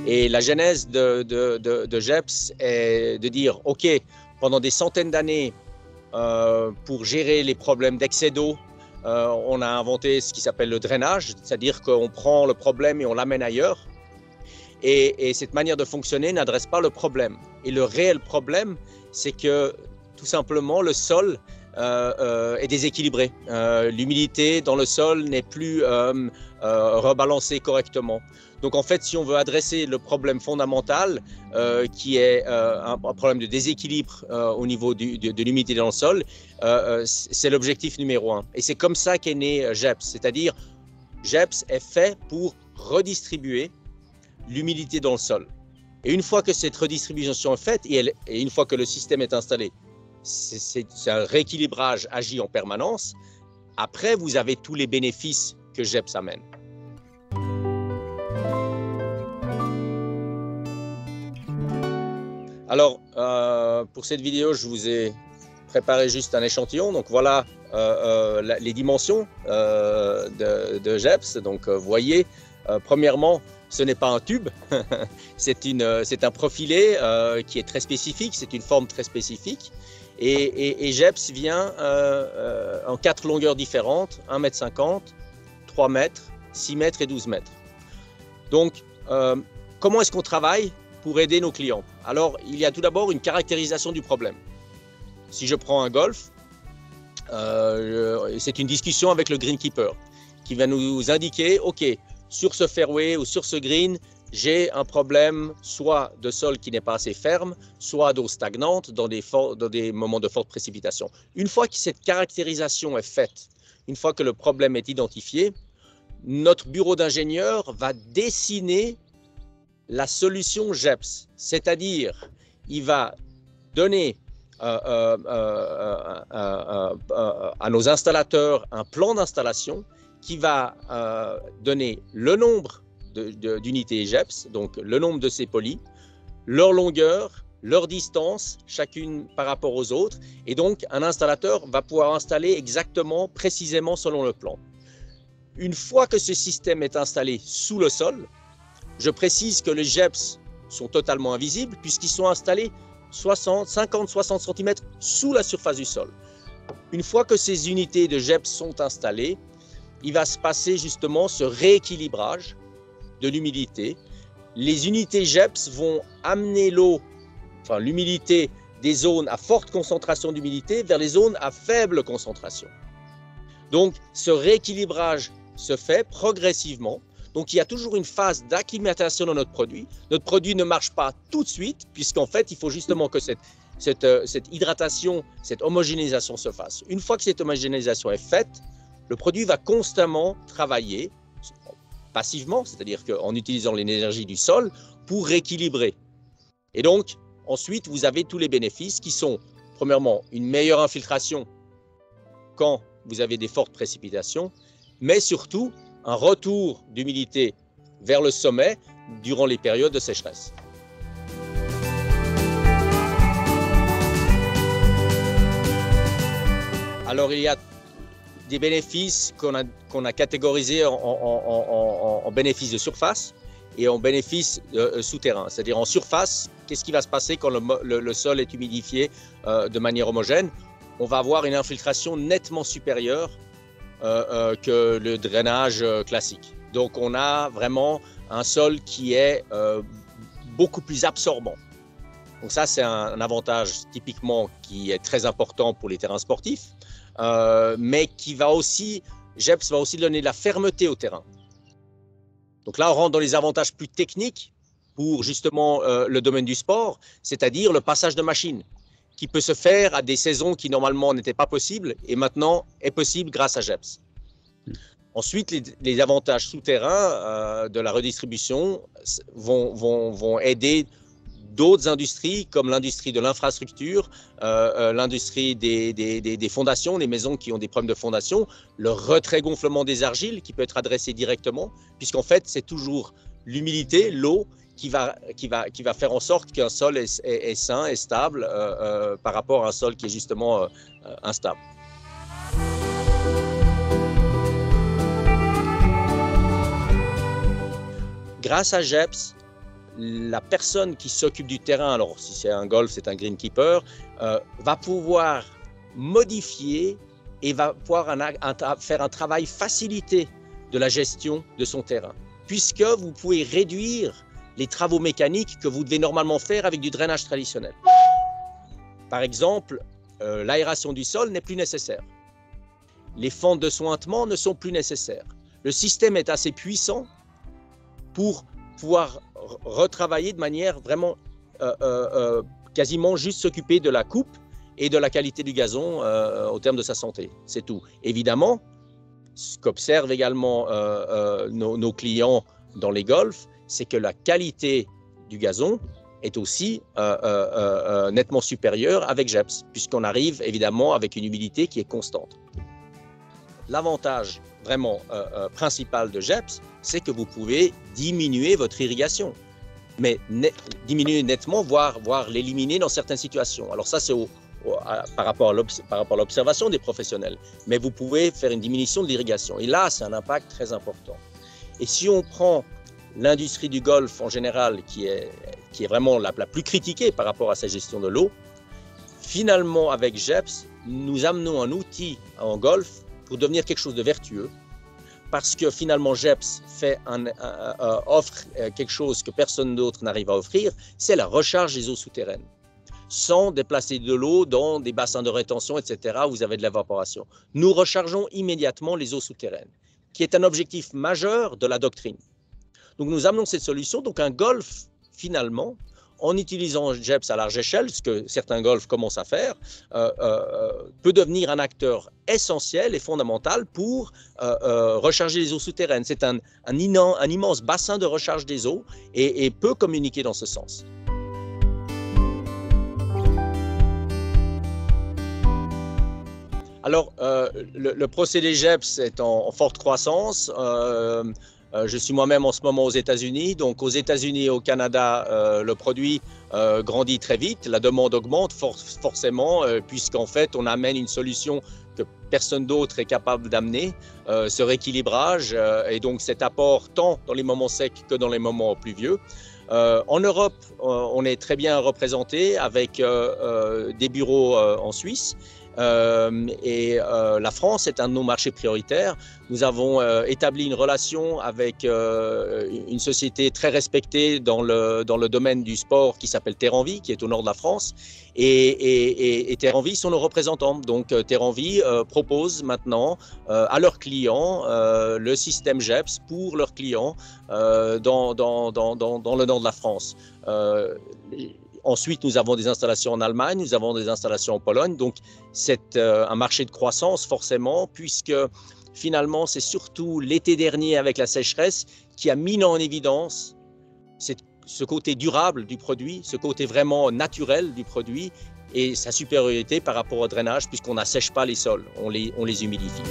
Et la genèse de GEPS est de dire, OK, pendant des centaines d'années, pour gérer les problèmes d'excès d'eau, on a inventé ce qui s'appelle le drainage, c'est-à-dire qu'on prend le problème et on l'amène ailleurs. Et cette manière de fonctionner n'adresse pas le problème. Et le réel problème, c'est que tout simplement le sol est déséquilibré. L'humidité dans le sol n'est plus rebalancée correctement. Donc en fait, si on veut adresser le problème fondamental, qui est un problème de déséquilibre au niveau de l'humidité dans le sol, c'est l'objectif numéro 1. Et c'est comme ça qu'est né GEPS, c'est-à-dire GEPS est fait pour redistribuer l'humidité dans le sol. Et une fois que cette redistribution est faite, et une fois que le système est installé, c'est un rééquilibrage agit en permanence. Après, vous avez tous les bénéfices que GEPS amène. Alors, pour cette vidéo, je vous ai préparé juste un échantillon. Donc voilà les dimensions de GEPS. Donc vous voyez, premièrement, ce n'est pas un tube, c'est un profilé qui est très spécifique, c'est une forme très spécifique. Et GEPS vient en 4 longueurs différentes, 1,50 m, 3 mètres, 6 mètres et 12 mètres. Donc, comment est-ce qu'on travaille pour aider nos clients? Alors, il y a tout d'abord une caractérisation du problème. Si je prends un golf, c'est une discussion avec le greenkeeper qui va nous indiquer, OK, sur ce fairway ou sur ce green, j'ai un problème soit de sol qui n'est pas assez ferme, soit d'eau stagnante dans des moments de forte précipitation. Une fois que cette caractérisation est faite, une fois que le problème est identifié, notre bureau d'ingénieur va dessiner la solution GEPS, c'est-à-dire il va donner à nos installateurs un plan d'installation qui va donner le nombre d'unités GEPS, donc le nombre de ces polis, leur longueur, leur distance, chacune par rapport aux autres. Et donc, un installateur va pouvoir installer exactement, précisément selon le plan. Une fois que ce système est installé sous le sol, je précise que les GEPS sont totalement invisibles puisqu'ils sont installés 50-60 cm sous la surface du sol. Une fois que ces unités de GEPS sont installées, il va se passer justement ce rééquilibrage de l'humidité. Les unités GEPS vont amener l'eau, enfin l'humidité des zones à forte concentration d'humidité vers les zones à faible concentration. Donc ce rééquilibrage se fait progressivement. Donc il y a toujours une phase d'acclimatation de notre produit. Notre produit ne marche pas tout de suite puisqu'en fait il faut justement que cette hydratation, cette homogénéisation se fasse. Une fois que cette homogénéisation est faite, le produit va constamment travailler passivement, c'est-à-dire qu'en utilisant l'énergie du sol pour rééquilibrer. Et donc, ensuite, vous avez tous les bénéfices qui sont, premièrement, une meilleure infiltration quand vous avez des fortes précipitations, mais surtout un retour d'humidité vers le sommet durant les périodes de sécheresse. Alors, il y a des bénéfices qu'on a catégorisés en bénéfices de surface et en bénéfices souterrains. C'est-à-dire en surface, qu'est-ce qui va se passer quand le sol est humidifié de manière homogène? On va avoir une infiltration nettement supérieure que le drainage classique. Donc on a vraiment un sol qui est beaucoup plus absorbant. Donc ça, c'est un avantage typiquement qui est très important pour les terrains sportifs. Mais qui va aussi, GEPS va aussi donner de la fermeté au terrain. Donc là, on rentre dans les avantages plus techniques pour justement le domaine du sport, c'est-à-dire le passage de machines, qui peut se faire à des saisons qui normalement n'étaient pas possibles et maintenant est possible grâce à GEPS. Ensuite, les avantages souterrains de la redistribution vont aider d'autres industries comme l'industrie de l'infrastructure, l'industrie des fondations, les maisons qui ont des problèmes de fondation, le retrait-gonflement des argiles qui peut être adressé directement, puisqu'en fait, c'est toujours l'humidité, l'eau, qui va faire en sorte qu'un sol est sain et stable par rapport à un sol qui est justement instable. Grâce à GEPS, la personne qui s'occupe du terrain, alors si c'est un golf, c'est un greenkeeper, va pouvoir modifier et va pouvoir faire un travail facilité de la gestion de son terrain, puisque vous pouvez réduire les travaux mécaniques que vous devez normalement faire avec du drainage traditionnel. Par exemple, l'aération du sol n'est plus nécessaire. Les fentes de sointement ne sont plus nécessaires. Le système est assez puissant pour pouvoir retravailler de manière vraiment quasiment juste s'occuper de la coupe et de la qualité du gazon au terme de sa santé. C'est tout. Évidemment, ce qu'observent également nos clients dans les golfs, c'est que la qualité du gazon est aussi nettement supérieure avec GEPS, puisqu'on arrive évidemment avec une humidité qui est constante. L'avantage vraiment principal de GEPS, c'est que vous pouvez diminuer votre irrigation, mais diminuer nettement, voire l'éliminer dans certaines situations. Alors ça, c'est par rapport à l'observation des professionnels, mais vous pouvez faire une diminution de l'irrigation. Et là, c'est un impact très important. Et si on prend l'industrie du golf en général, qui est vraiment la plus critiquée par rapport à sa gestion de l'eau, finalement, avec GEPS, nous amenons un outil en golf pour devenir quelque chose de vertueux, parce que finalement GEPS offre quelque chose que personne d'autre n'arrive à offrir, c'est la recharge des eaux souterraines, sans déplacer de l'eau dans des bassins de rétention, etc., où vous avez de l'évaporation. Nous rechargeons immédiatement les eaux souterraines, qui est un objectif majeur de la doctrine. Donc nous amenons cette solution, donc un golf finalement, en utilisant GEPS à large échelle, ce que certains golfs commencent à faire, peut devenir un acteur essentiel et fondamental pour recharger les eaux souterraines. C'est un immense bassin de recharge des eaux et peut communiquer dans ce sens. Alors, le procédé GEPS est en forte croissance. Je suis moi-même en ce moment aux États-Unis. Donc, aux États-Unis et au Canada, le produit grandit très vite. La demande augmente forcément, puisqu'en fait, on amène une solution que personne d'autre est capable d'amener, ce rééquilibrage et donc cet apport tant dans les moments secs que dans les moments pluvieux. En Europe, on est très bien représenté avec des bureaux en Suisse. La France est un de nos marchés prioritaires. Nous avons établi une relation avec une société très respectée dans le domaine du sport qui s'appelle Terranvie, qui est au nord de la France. Et Terranvie sont nos représentants. Donc Terranvie propose maintenant à leurs clients le système GEPS pour leurs clients dans le nord de la France. Ensuite, nous avons des installations en Allemagne, nous avons des installations en Pologne. Donc, c'est un marché de croissance forcément, puisque finalement, c'est surtout l'été dernier avec la sécheresse qui a mis en évidence ce côté durable du produit, ce côté vraiment naturel du produit et sa supériorité par rapport au drainage, puisqu'on n'assèche pas les sols, on les humidifie.